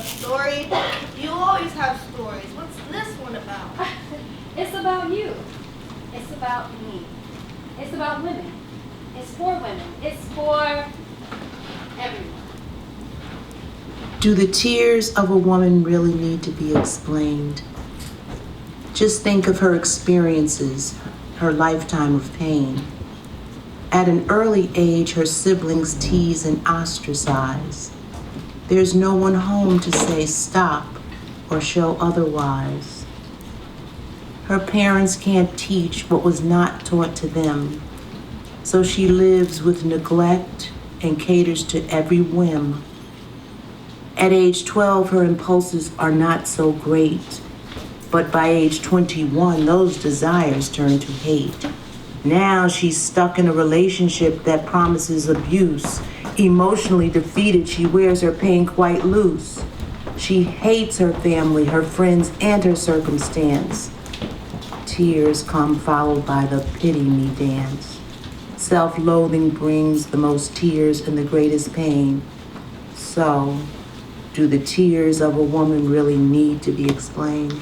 story? You always have stories. What's this one about? It's about you. It's about me. It's about women. It's for women. It's for everyone. Do the tears of a woman really need to be explained? Just think of her experiences, her lifetime of pain. At an early age, her siblings tease and ostracize. There's no one home to say stop or show otherwise. Her parents can't teach what was not taught to them, so she lives with neglect and caters to every whim. At age 12, her impulses are not so great, but by age 21, those desires turn to hate. Now she's stuck in a relationship that promises abuse. Emotionally defeated, she wears her pain quite loose. She hates her family, her friends, and her circumstance. Tears come followed by the pity me dance. Self-loathing brings the most tears and the greatest pain. So, do the tears of a woman really need to be explained?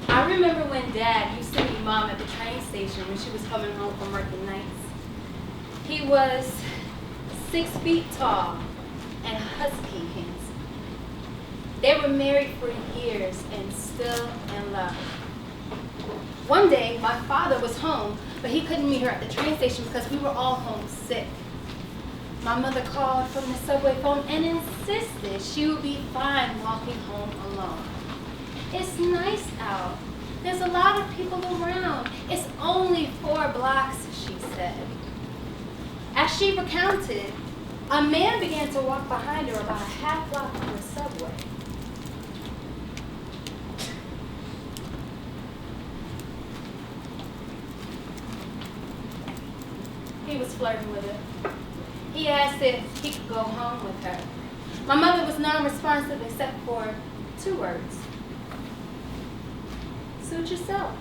I remember when Dad used to meet Mom at the train station when she was coming home from work at nights. He was 6 feet tall and husky handsome. They were married for years and still in love. One day, my father was home, but he couldn't meet her at the train station because we were all homesick. My mother called from the subway phone and insisted she would be fine walking home alone. It's nice out. There's a lot of people around. It's only 4 blocks, she said. As she recounted, a man began to walk behind her about a half block from the subway. He was flirting with her. He asked if he could go home with her. My mother was non-responsive except for 2 words. Suit yourself.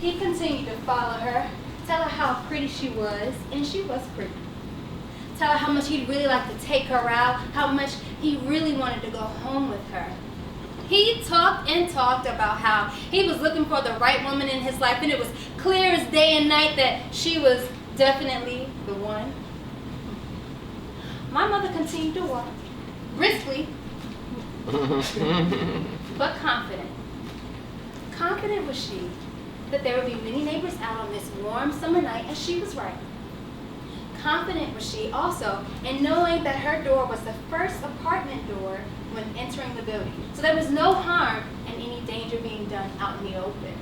He continued to follow her, tell her how pretty she was, and she was pretty. Tell her how much he'd really like to take her out, how much he really wanted to go home with her. He talked and talked about how he was looking for the right woman in his life, and it was clear as day and night that she was definitely the one. My mother continued to walk, briskly, but confident. Confident was she that there would be many neighbors out on this warm summer night, and she was right. Confident was she also in knowing that her door was the first apartment door when entering the building, so there was no harm and any danger being done out in the open.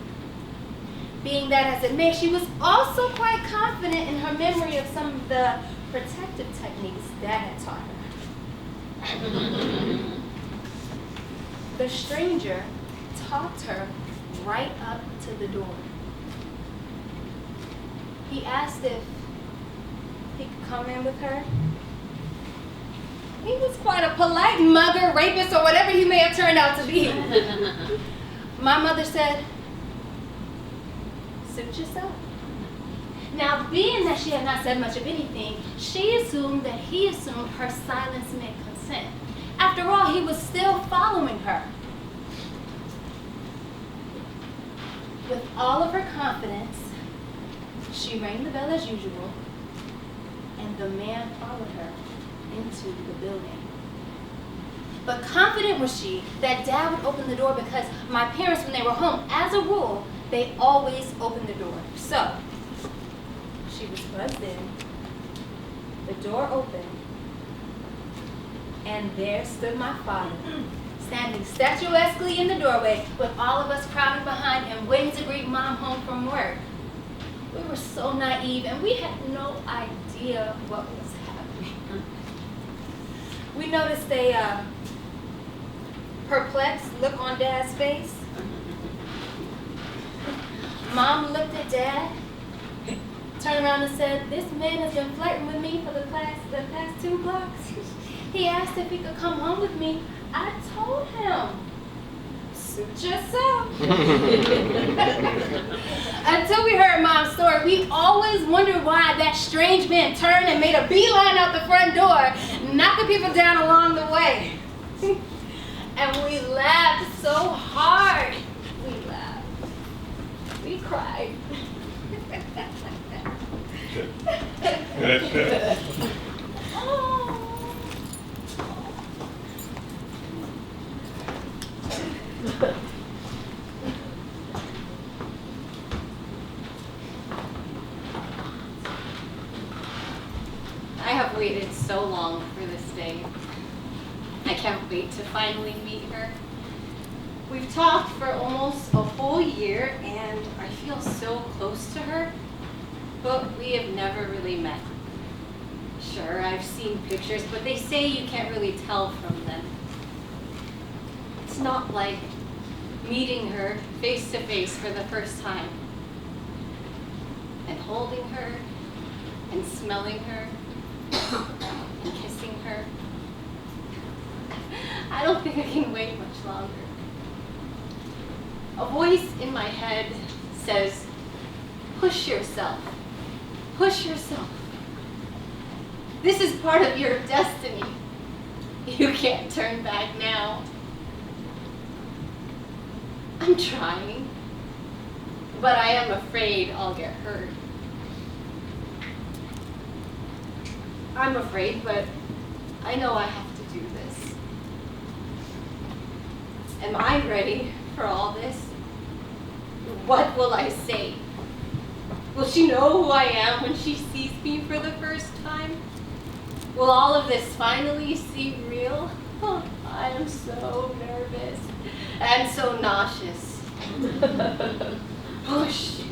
Being that as it may, she was also quite confident in her memory of some of the protective techniques Dad had taught her. The stranger talked her right up to the door. He asked if he could come in with her. He was quite a polite mugger, rapist, or whatever he may have turned out to be. My mother said, suit yourself. Now, being that she had not said much of anything, she assumed that he assumed her silence meant consent. After all, he was still following her. With all of her confidence, she rang the bell as usual, and the man followed her into the building. But confident was she that Dad would open the door because my parents, when they were home, as a rule, they always opened the door. So, she was buzzed in, the door opened, and there stood my father, standing statuesquely in the doorway with all of us crowding behind him, waiting to greet Mom home from work. We were so naive, and we had no idea what was happening. we noticed a perplexed look on Dad's face. Mom looked at Dad, turned around and said, "This man has been flirting with me for the past 2 blocks. He asked if he could come home with me. I told him, suit yourself." Until we heard Mom's story, we always wondered why that strange man turned and made a beeline out the front door, knocking people down along the way. And we laughed so hard. We laughed. We cried. I have waited so long for this day. I can't wait to finally meet her. We've talked for almost a whole year and I feel so close to her, but we have never really met. Sure, I've seen pictures, but they say you can't really tell from them. It's not like meeting her face to face for the first time and holding her and smelling her and kissing her. I don't think I can wait much longer. A voice in my head says, push yourself. Push yourself. This is part of your destiny. You can't turn back now. I'm trying, but I am afraid I'll get hurt. I'm afraid, but I know I have to do this. Am I ready for all this? What will I say? Will she know who I am when she sees me for the first time? Will all of this finally seem real? Oh, I am so nervous and so nauseous. Push,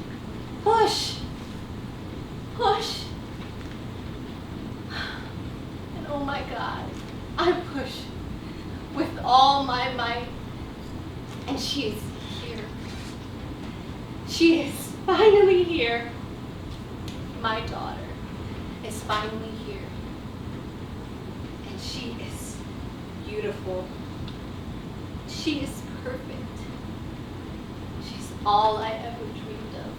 push, push. And oh my God, I push with all my might. And she is here. She is finally here. My daughter is finally here. And she is beautiful. She is perfect. She's all I ever dreamed of.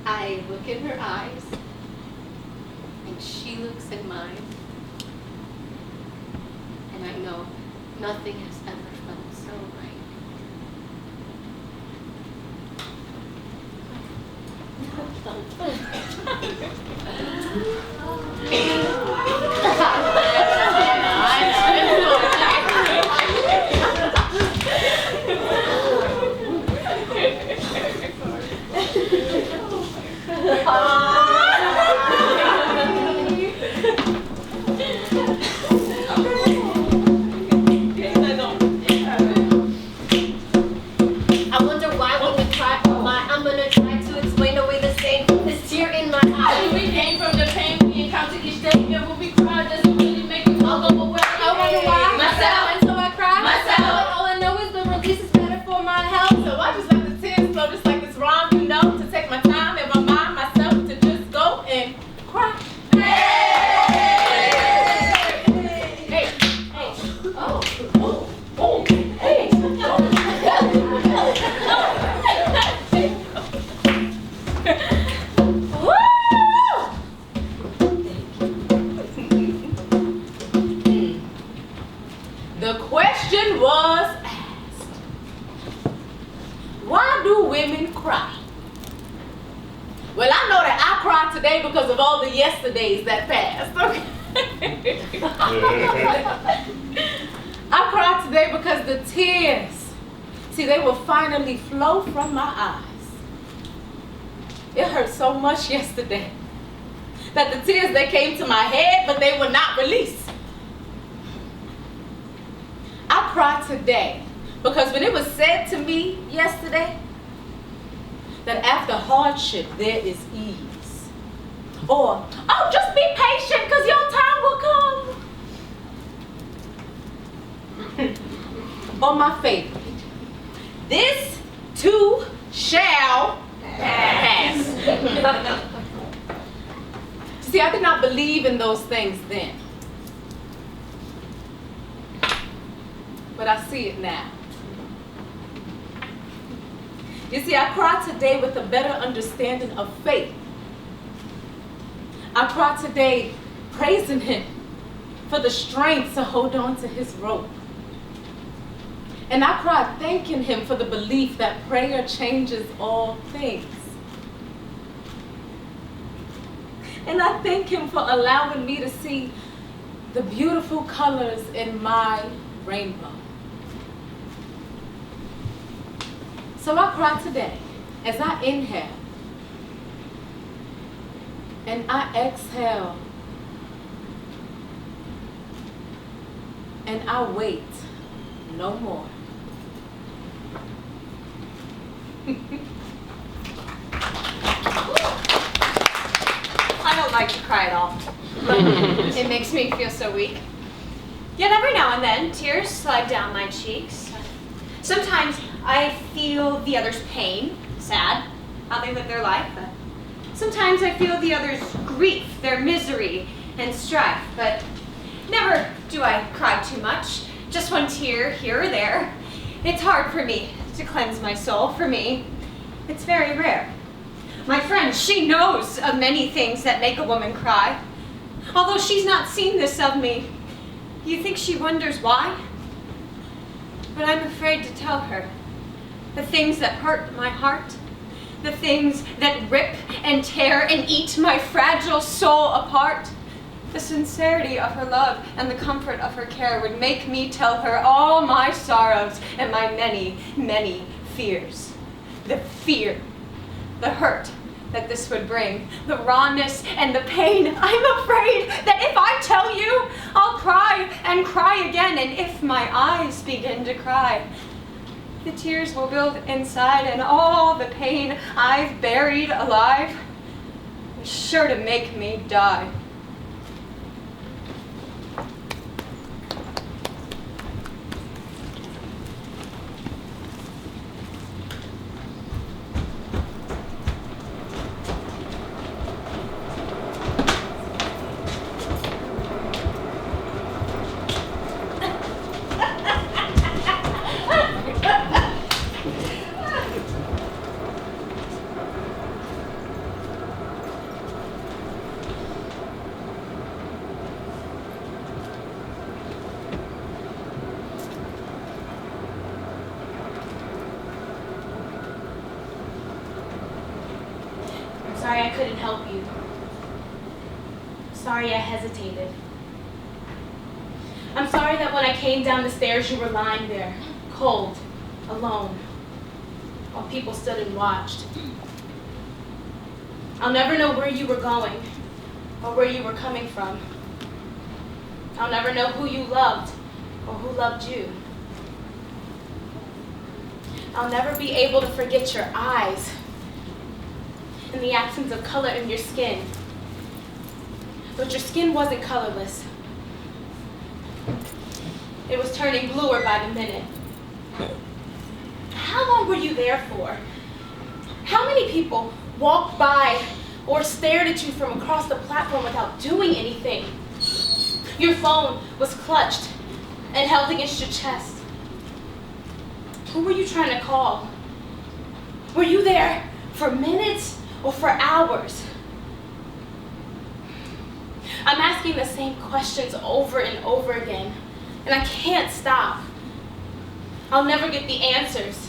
I look in her eyes, and she looks in mine. And I know nothing has ever felt so right. The question was asked, why do women cry? Well, I know that I cried today because of all the yesterdays that passed. Okay? I cried today because the tears, see, they will finally flow from my eyes. It hurt so much yesterday that the tears, they came to my head, but they were not released. I cried today because when it was said to me yesterday that after hardship there is ease, or, oh, just be patient because your time will come. all my favorite. This too shall pass. See, I did not believe in those things then. But I see it now. You see, I cry today with a better understanding of faith. I cry today praising him for the strength to hold on to his rope. And I cry thanking him for the belief that prayer changes all things. And I thank him for allowing me to see the beautiful colors in my rainbow. So I cry today as I inhale and I exhale and I wait no more. I don't like to cry at all. It makes me feel so weak. Yet every now and then, tears slide down my cheeks. Sometimes I feel the other's pain, sad, how they live their life. Sometimes I feel the other's grief, their misery and strife. But never do I cry too much. Just one tear here or there. It's hard for me to cleanse my soul. For me, it's very rare. My friend, she knows of many things that make a woman cry. Although she's not seen this of me, you think she wonders why? But I'm afraid to tell her the things that hurt my heart, the things that rip and tear and eat my fragile soul apart. The sincerity of her love and the comfort of her care would make me tell her all my sorrows and my many, many fears. The fear, the hurt that this would bring, the rawness and the pain. I'm afraid that if I tell you, I'll cry and cry again. And if my eyes begin to cry, the tears will build inside, and all the pain I've buried alive is sure to make me die. Sorry I couldn't help you. Sorry I hesitated. I'm sorry that when I came down the stairs you were lying there, cold, alone, while people stood and watched. I'll never know where you were going or where you were coming from. I'll never know who you loved or who loved you. I'll never be able to forget your eyes and the absence of color in your skin. But your skin wasn't colorless. It was turning bluer by the minute. How long were you there for? How many people walked by or stared at you from across the platform without doing anything? Your phone was clutched and held against your chest. Who were you trying to call? Were you there for minutes or for hours? I'm asking the same questions over and over again, and I can't stop. I'll never get the answers.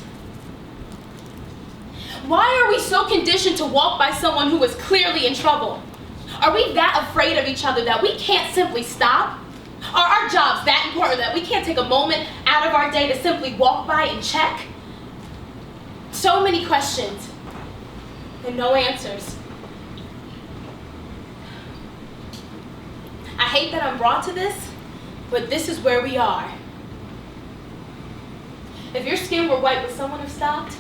Why are we so conditioned to walk by someone who is clearly in trouble? Are we that afraid of each other that we can't simply stop? Are our jobs that important that we can't take a moment out of our day to simply walk by and check? So many questions and no answers. I hate that I'm brought to this, but this is where we are. If your skin were white, would someone have stopped?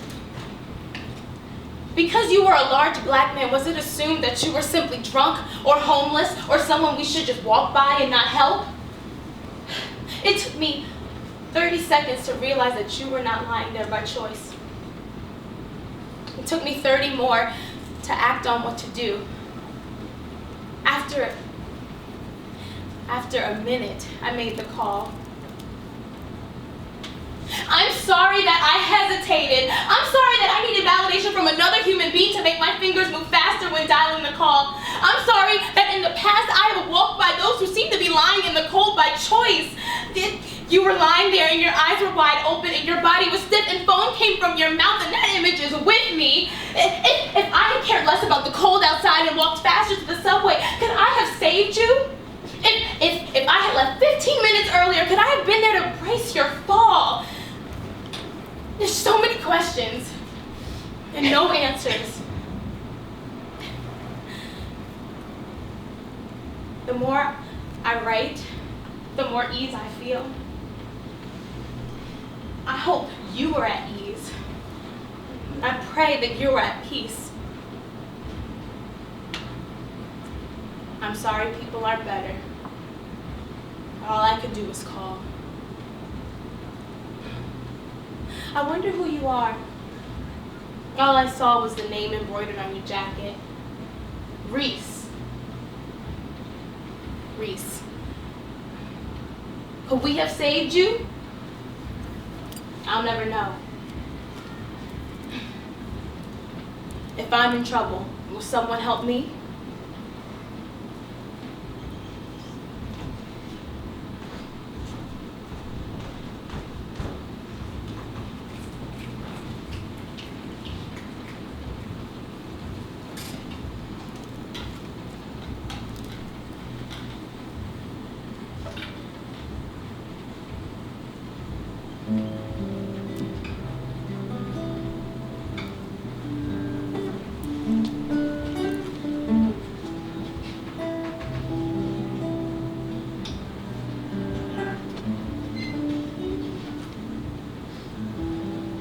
Because you were a large black man, was it assumed that you were simply drunk or homeless or someone we should just walk by and not help? It took me 30 seconds to realize that you were not lying there by choice. It took me 30 more to act on what to do. After a minute, I made the call. I'm sorry that I hesitated. I'm sorry that I needed validation from another human being to make my fingers move faster when dialing the call. I'm sorry that in the past I have walked by those who seem to be lying in the cold by choice. You were lying there and your eyes were wide open and your body was stiff and foam came from your mouth, and that image is with me. If I had cared less about the cold outside and walked faster to the subway, could I have saved you? If I had left 15 minutes earlier, could I have been there to brace your fall? There's so many questions and no answers. The more I write, the more ease I feel. I hope you are at ease. I pray that you are at peace. I'm sorry people are better. All I could do was call. I wonder who you are. All I saw was the name embroidered on your jacket. Reese. Reese. Could we have saved you? I'll never know. If I'm in trouble, will someone help me?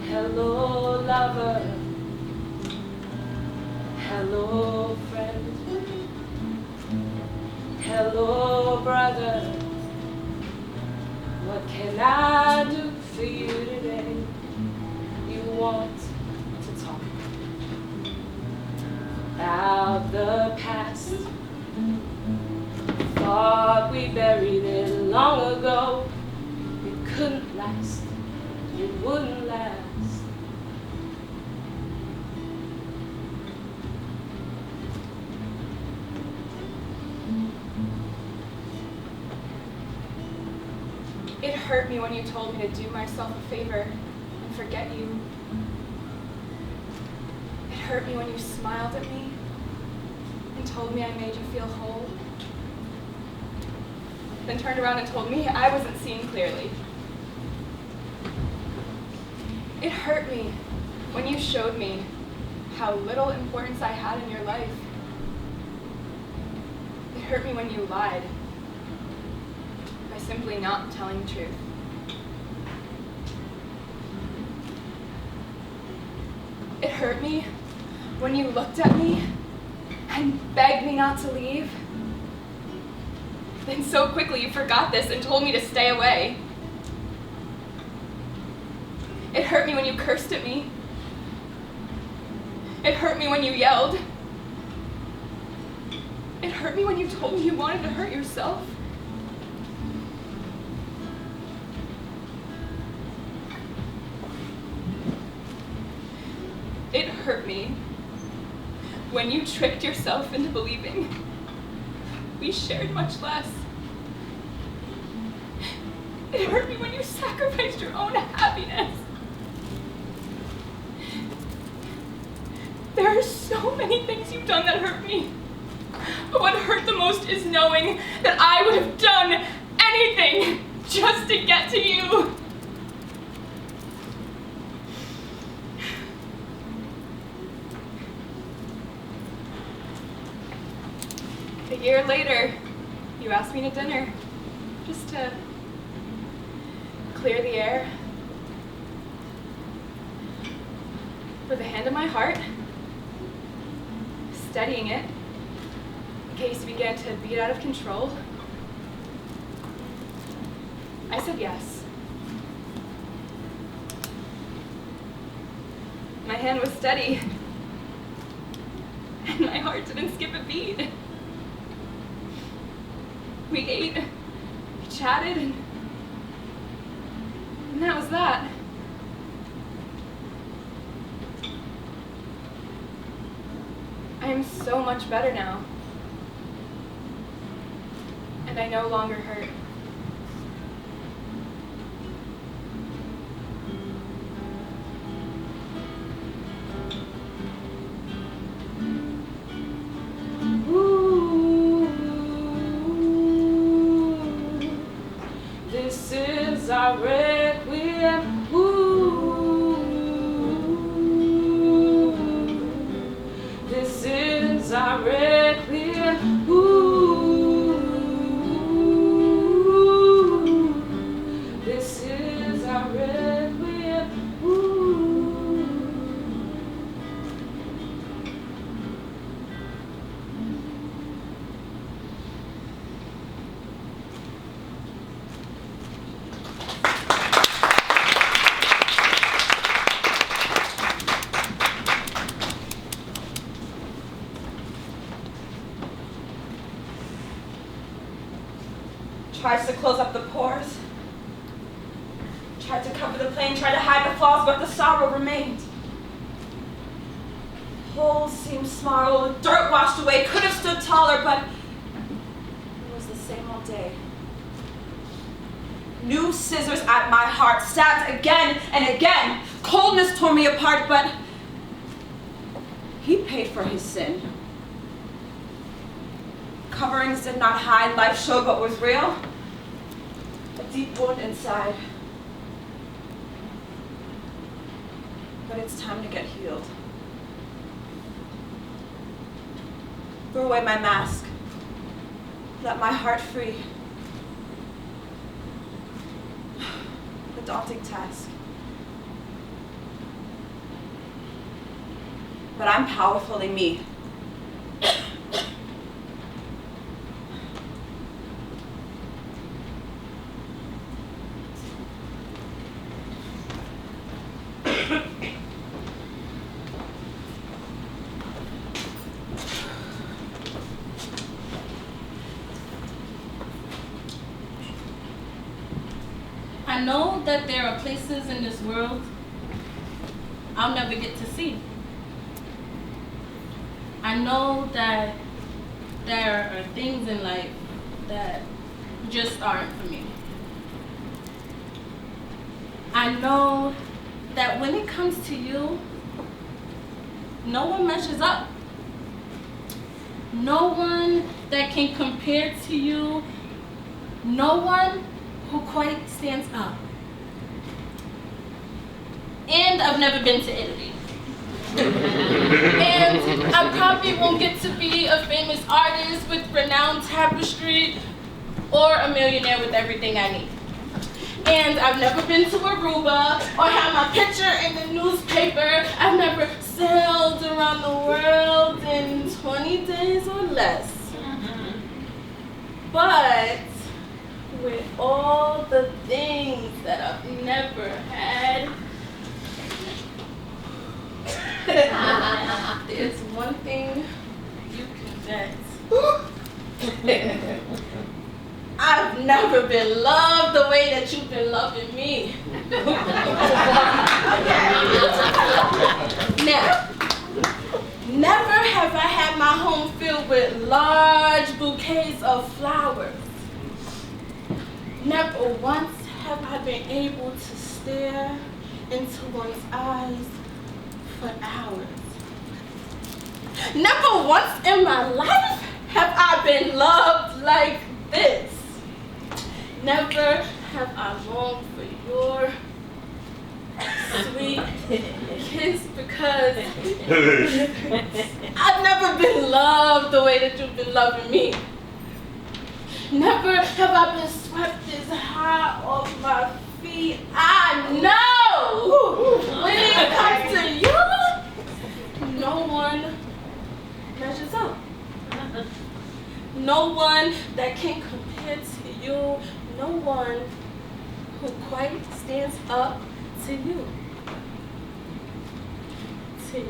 Hello, lover. Hello, friend. Hello, brother. What can I do for you today? You want to talk about the past. Thought we buried it long ago. It couldn't last. It wouldn't last. It hurt me when you told me to do myself a favor and forget you. It hurt me when you smiled at me and told me I made you feel whole. Then turned around and told me I wasn't seeing clearly. It hurt me when you showed me how little importance I had in your life. It hurt me when you lied by simply not telling the truth. It hurt me when you looked at me and begged me not to leave. Then so quickly you forgot this and told me to stay away. It hurt me when you cursed at me. It hurt me when you yelled. It hurt me when you told me you wanted to hurt yourself. It hurt me when you tricked yourself into believing we shared much less. It hurt me when you sacrificed your own happiness. There are so many things you've done that hurt me. But what hurt the most is knowing that I would have done anything just to get to you. A year later, you asked me to dinner, just to clear the air. With a hand on my heart, steadying it, in case you began to beat out of control, I said yes. hand was steady. And my heart didn't skip a beat. We ate, we chatted, and that was that. I am so much better now. And I no longer hurt. This is our requiem. This is our requiem. This is our requiem. Tries to close up the pores, tried to cover the pain, tried to hide the flaws, but the sorrow remained. Holes seemed small, the dirt washed away, could have stood taller, but it was the same all day. New scissors at my heart, stabbed again and again. Coldness tore me apart, but he paid for his sin. Coverings did not hide, life showed what was real. A deep wound inside. But it's time to get healed. Throw away my mask. Let my heart free. A daunting task. But I'm powerfully me. I know that there are places in this world I'll never get to see. I know that there are things in life that just aren't for me. I know that when it comes to you, no one measures up. No one that can compare to you. No one who quite stands up. And I've never been to Italy. And I probably won't get to be a famous artist with renowned tapestry or a millionaire with everything I need. And I've never been to Aruba or had my picture in the newspaper. I've never sailed around the world in 20 days or less. But with all the things that I've never had, there's one thing you can bet. I've never been loved the way that you've been loving me. Now, never have I had my home filled with large bouquets of flowers. Never once have I been able to stare into one's eyes for hours. Never once in my life have I been loved like this. Never have I longed for your sweet kiss because I've never been loved the way that you've been loving me. Never have I been swept this high off my feet. I know when it comes to you, no one measures up. No one that can compare to you. No one who quite stands up to you. to you.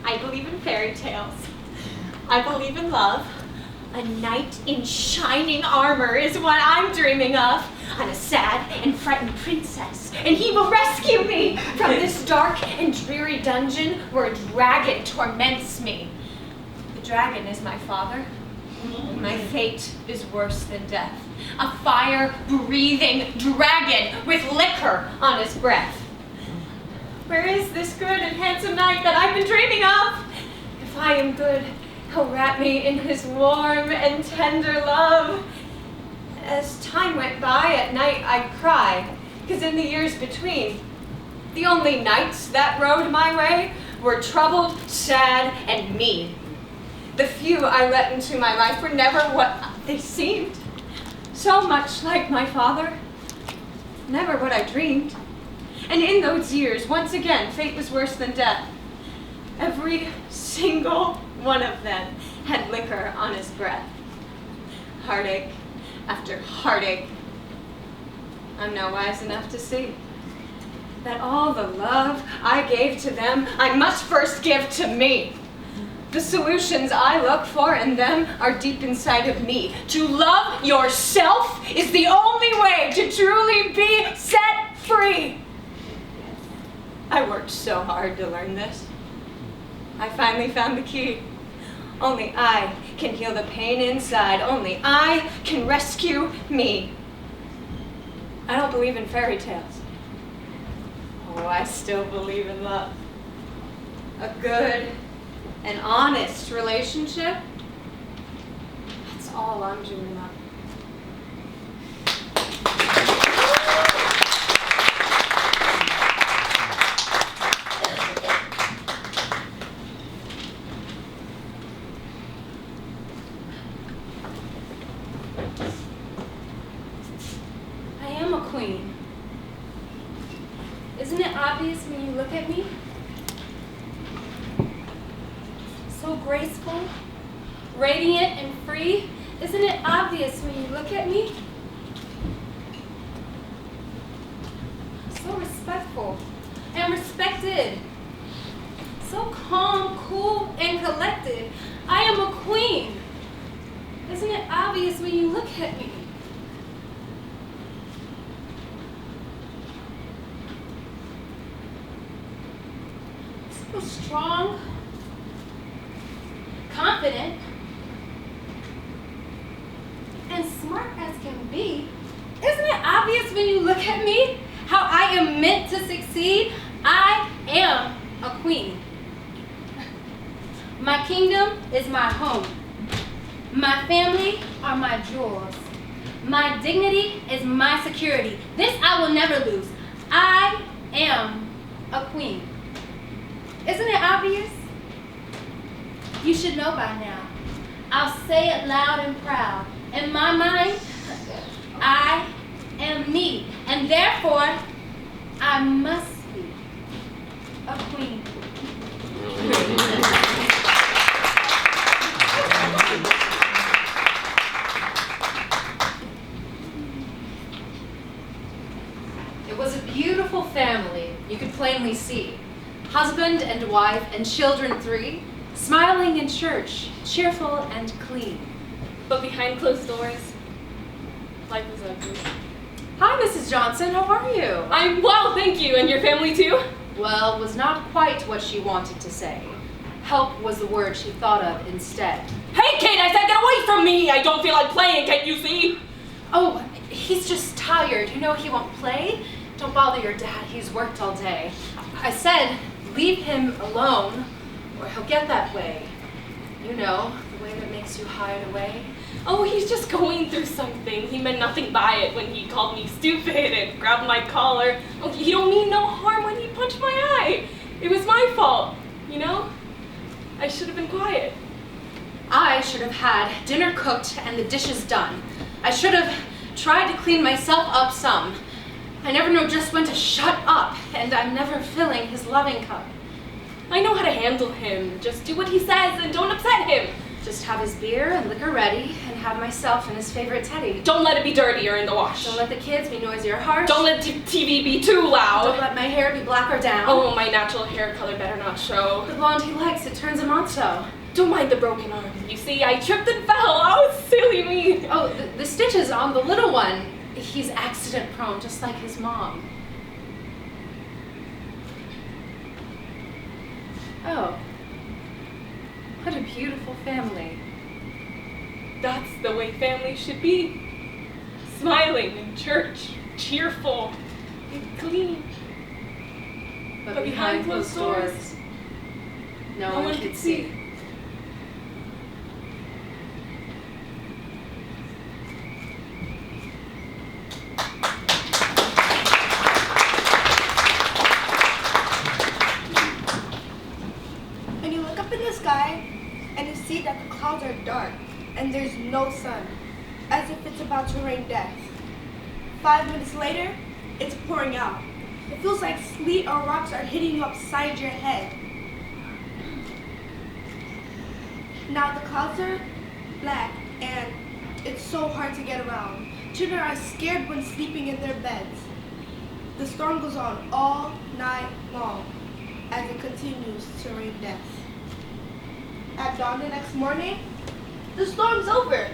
I believe in fairy tales. I believe in love. A knight in shining armor is what I'm dreaming of. I'm a sad and frightened princess, and he will rescue me from this dark and dreary dungeon where a dragon torments me. The dragon is my father. My fate is worse than death. A fire-breathing dragon with liquor on his breath. Where is this good and handsome knight that I've been dreaming of? If I am good, he'll wrap me in his warm and tender love. As time went by, at night I'd cry, 'cause in the years between, the only knights that rode my way were troubled, sad, and mean. The few I let into my life were never what they seemed. So much like my father, never what I dreamed. And in those years, once again, fate was worse than death. Every single one of them had liquor on his breath. Heartache after heartache. I'm now wise enough to see that all the love I gave to them, I must first give to me. The solutions I look for in them are deep inside of me. To love yourself is the only way to truly be set free. I worked so hard to learn this. I finally found the key. Only I can heal the pain inside. Only I can rescue me. I don't believe in fairy tales. Oh, I still believe in love. A good and honest relationship. That's all I'm dreaming of. Queen. Isn't it obvious when you look at me? So graceful, radiant, and free. Isn't it obvious when you look at me? So respectful and respected. So calm, cool, and collected. I am a queen. Isn't it obvious when you look at me? So strong, confident, and smart as can be. Isn't it obvious when you look at me how I am meant to succeed? I am a queen. My kingdom is my home. My family are my jewels. My dignity is my security. This I will never lose. I am a queen. Isn't it obvious? You should know by now. I'll say it loud and proud. In my mind, I am me, and therefore, I must be a queen. It was a beautiful family, you could plainly see. Husband and wife and children 3, smiling in church, cheerful and clean. But behind closed doors, life is ugly. Hi, Mrs. Johnson, how are you? I'm well, thank you. And your family too? Well, was not quite what she wanted to say. Help was the word she thought of instead. Hey kid, I said get away from me! I don't feel like playing, can't you see? Oh, he's just tired. You know he won't play? Don't bother your dad, he's worked all day. I said, leave him alone, or he'll get that way. You know, the way that makes you hide away. Oh, he's just going through something. He meant nothing by it when he called me stupid and grabbed my collar. Oh, he don't mean no harm when he punched my eye. It was my fault, you know? I should have been quiet. I should have had dinner cooked and the dishes done. I should have tried to clean myself up some. I never know just when to shut up, and I'm never filling his loving cup. I know how to handle him. Just do what he says and don't upset him. Just have his beer and liquor ready, and have myself and his favorite teddy. Don't let it be dirty or in the wash. Don't let the kids be noisy or harsh. Don't let TV be too loud. Don't let my hair be black or down. Oh, my natural hair color better not show. The blonde he likes, it turns him on so. Don't mind the broken arm. You see, I tripped and fell. Oh, silly me. Oh, the stitches on the little one. He's accident prone, just like his mom. Oh. What a beautiful family. That's the way family should be. Smiling in church, cheerful, and clean. But behind closed doors, no one could see. When you look up in the sky and you see that the clouds are dark and there's no sun, as if it's about to rain death. 5 minutes later, it's pouring out. It feels like sleet or rocks are hitting you upside your head. Now the clouds are black and it's so hard to get around. Children are scared when sleeping in their beds. The storm goes on all night long as it continues to rain death. At dawn the next morning, the storm's over.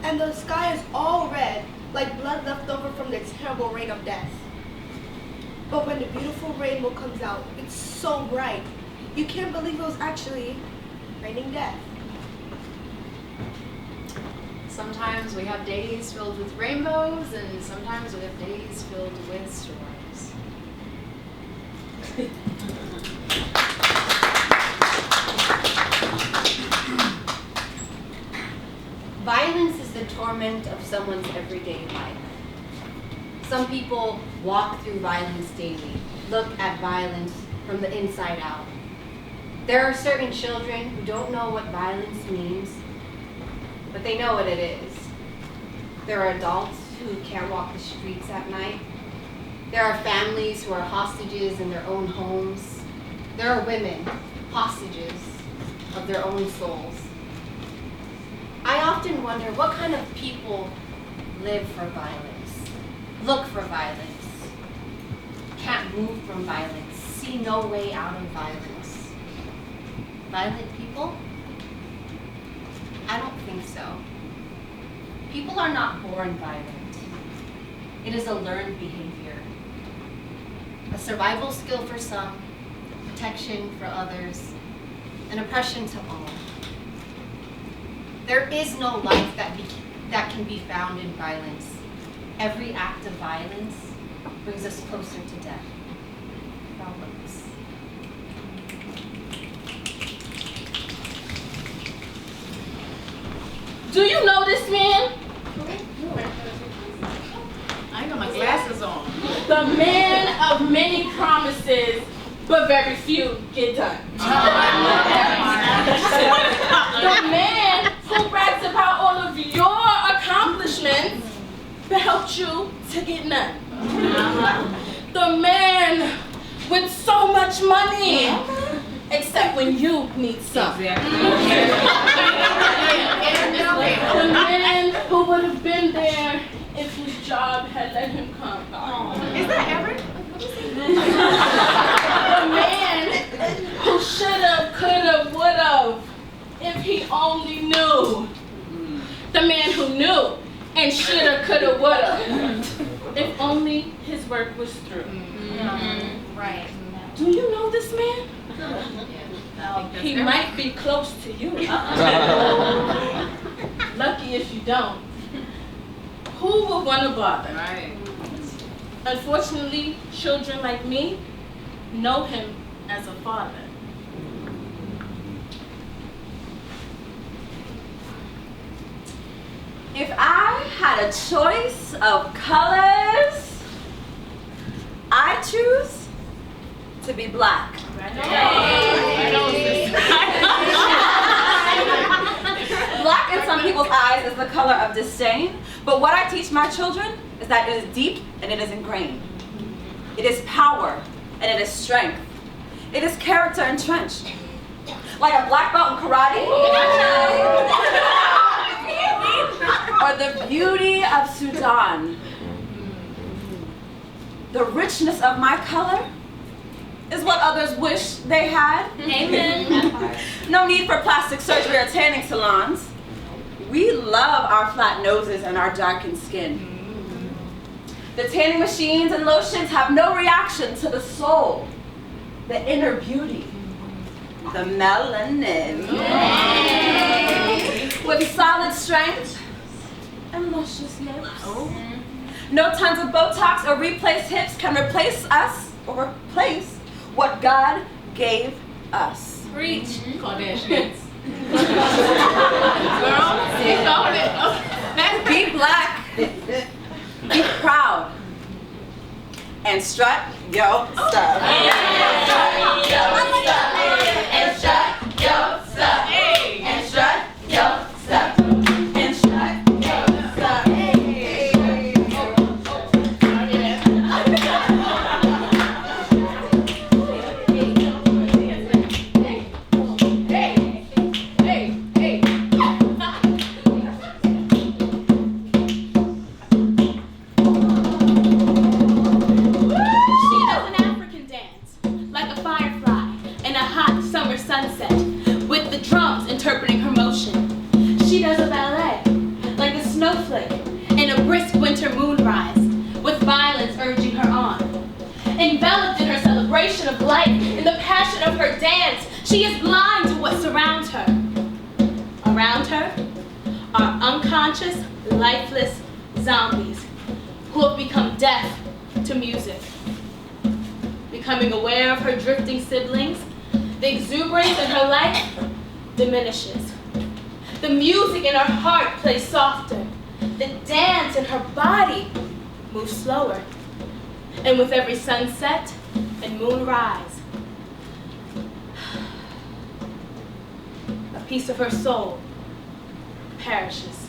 And the sky is all red, like blood left over from the terrible rain of death. But when the beautiful rainbow comes out, it's so bright. You can't believe it was actually raining death. Sometimes we have days filled with rainbows, and sometimes we have days filled with storms. Violence is the torment of someone's everyday life. Some people walk through violence daily, look at violence from the inside out. There are certain children who don't know what violence means, but they know what it is. There are adults who can't walk the streets at night. There are families who are hostages in their own homes. There are women, hostages of their own souls. I often wonder what kind of people live for violence, look for violence, can't move from violence, see no way out of violence. Violent people? I don't think so. People are not born violent. It is a learned behavior. A survival skill for some, protection for others, and oppression to all. There is no life that can be found in violence. Every act of violence brings us closer to death. Problems. Do you know this man? I ain't got my glasses on. The man of many promises, but very few get done. The man who brags about all of your accomplishments, but helped you to get none. The man with so much money, except when you need some. The man who would have been there if his job had let him come. Is that Everett? The man who shoulda, coulda, woulda, if he only knew. The man who knew and shoulda, coulda, woulda, if only his work was through. Right. Do you know this man? He might be close to you. Lucky if you don't. Who would want to bother? Right. Unfortunately, children like me know him as a father. If I had a choice of colors, I choose to be black. Black in some people's eyes is the color of disdain, but what I teach my children is is that it is deep and it is ingrained. It is power and it is strength. It is character entrenched. Like a black belt in karate. Or the beauty of Sudan. The richness of my color is what others wish they had. Amen. No need for plastic surgery or tanning salons. We love our flat noses and our darkened skin. The tanning machines and lotions have no reaction to the soul, the inner beauty, the melanin. With solid strength and luscious lips. No tons of Botox or replaced hips can replace us or replace what God gave us. Preach. Kardashians. Girl, you know it. Be black, be proud, and strut your stuff. And strut your stuff. And strut your stuff. And strut your stuff. And strut your stuff. Sunset, with the drums interpreting her motion. She does a ballet, like a snowflake in a brisk winter moonrise, with violence urging her on. Enveloped in her celebration of life, in the passion of her dance, she is blind to what surrounds her. Around her are unconscious, lifeless zombies who have become deaf to music. Becoming aware of her drifting siblings, the exuberance in her life diminishes. The music in her heart plays softer. The dance in her body moves slower. And with every sunset and moonrise, a piece of her soul perishes.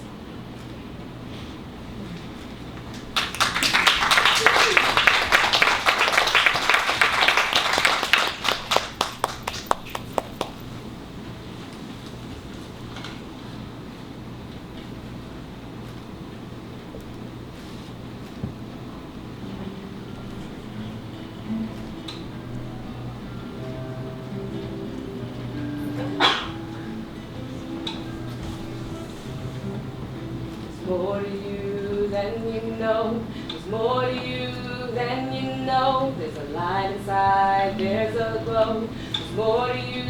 More to you than you know. There's more to you than you know. There's a light inside, there's a glow. There's more to you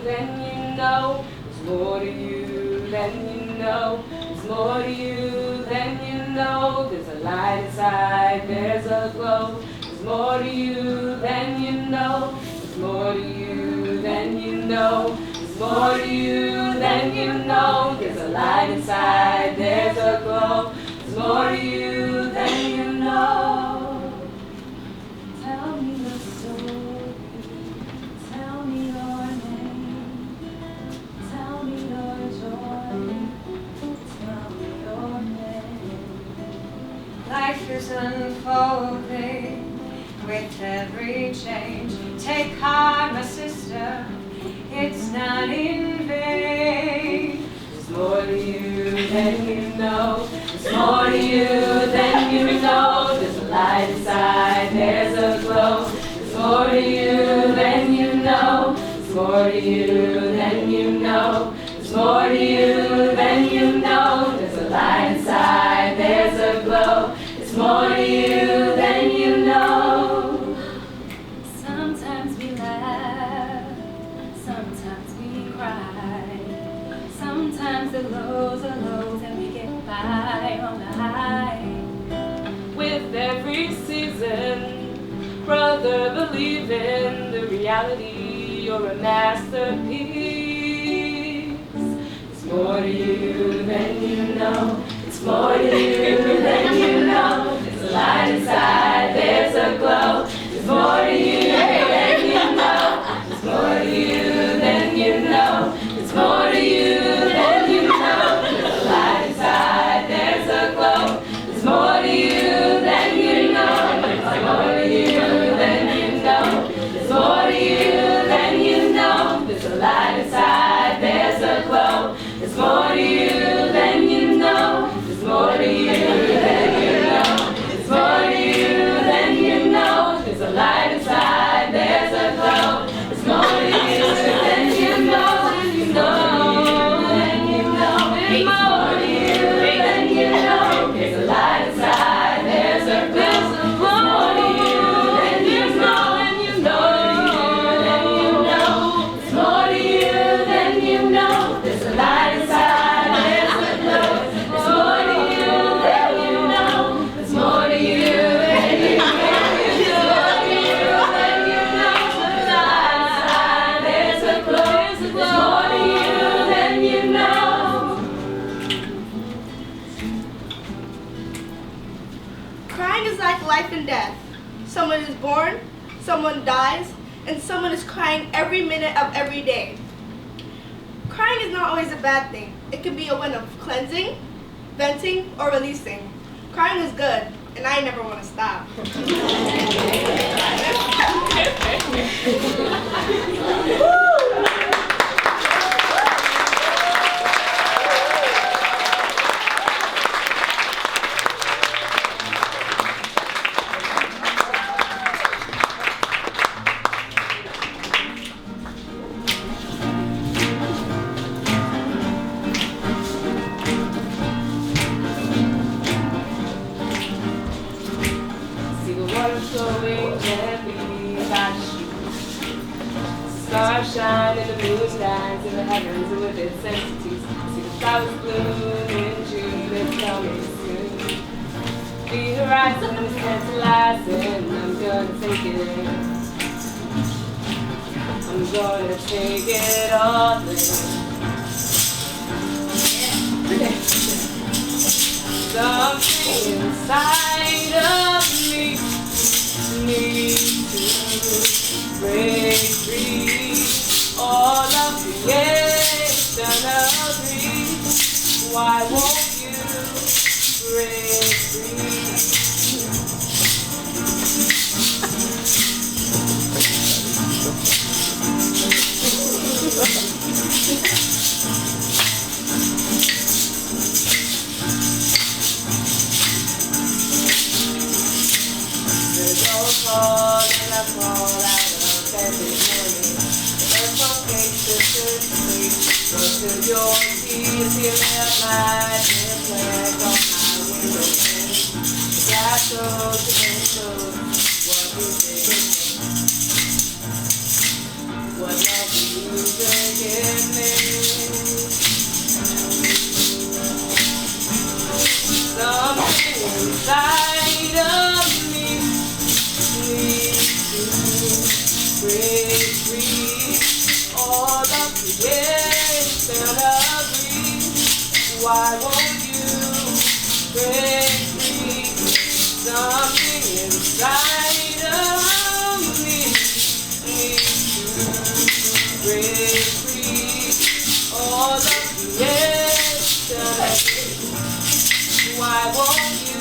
than you know. There's more to you than you know. There's more to you than you know. There's a light inside, there's a glow. There's more to you than you know. There's more to you than you know. There's more to you than you know. There's a light inside, there's a glow. There's more to you than you know. Tell me the story. Tell me your name. Tell me your joy. Tell me your name. Life is unfolding with every change. Take heart, my sister. It's not in vain. There's more to you than you know. There's more to you than you know. There's a light inside, there's a glow. There's more to you than you know. There's more to you than you know. There's more to you than you know. There's a light inside, there's a glow. There's more to you than you know. Sometimes we laugh, sometimes we cry. Sometimes the lows are lows and we get by on the high. With every season, brother, believe in the reality. You're a masterpiece. It's more to you than you know. It's more to you than you know. There's a light inside, there's a glow. There's more to you than you know. There's more to you than you know. There's more to you than you know. There's a light inside, there's a glow. There's more to you life and death. Someone is born, someone dies, and someone is crying every minute of every day. Crying is not always a bad thing. It could be a way of cleansing, venting, or releasing. Crying is good, and I never want to stop. Flowing gently past you. Stars shine in the blue skies in the heavens with its entities. See the flowers bloom in June, it's coming soon. The horizon is tantalizing, I'm gonna take it in. I'm gonna take it all in. Something inside of me needs to break free. All of creation agrees. Why won't you break free? Fall and I fall out of bed this morning. The earth won't take the surface. Go to your tears, hear that light reflect on my window pane. The glass goes against close. What is it? What love do you give me? Something inside of me break free. All of creation agrees. Why won't you break free? Something inside of me needs to break free. All of creation agrees. Why won't you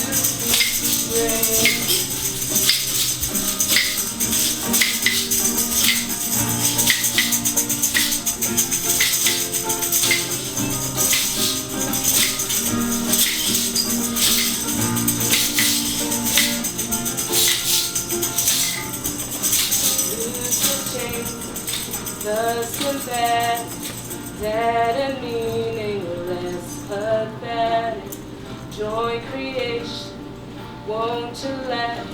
break free? The sympathetic, dead and meaningless, pathetic. Join creation, won't you let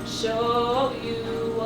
show you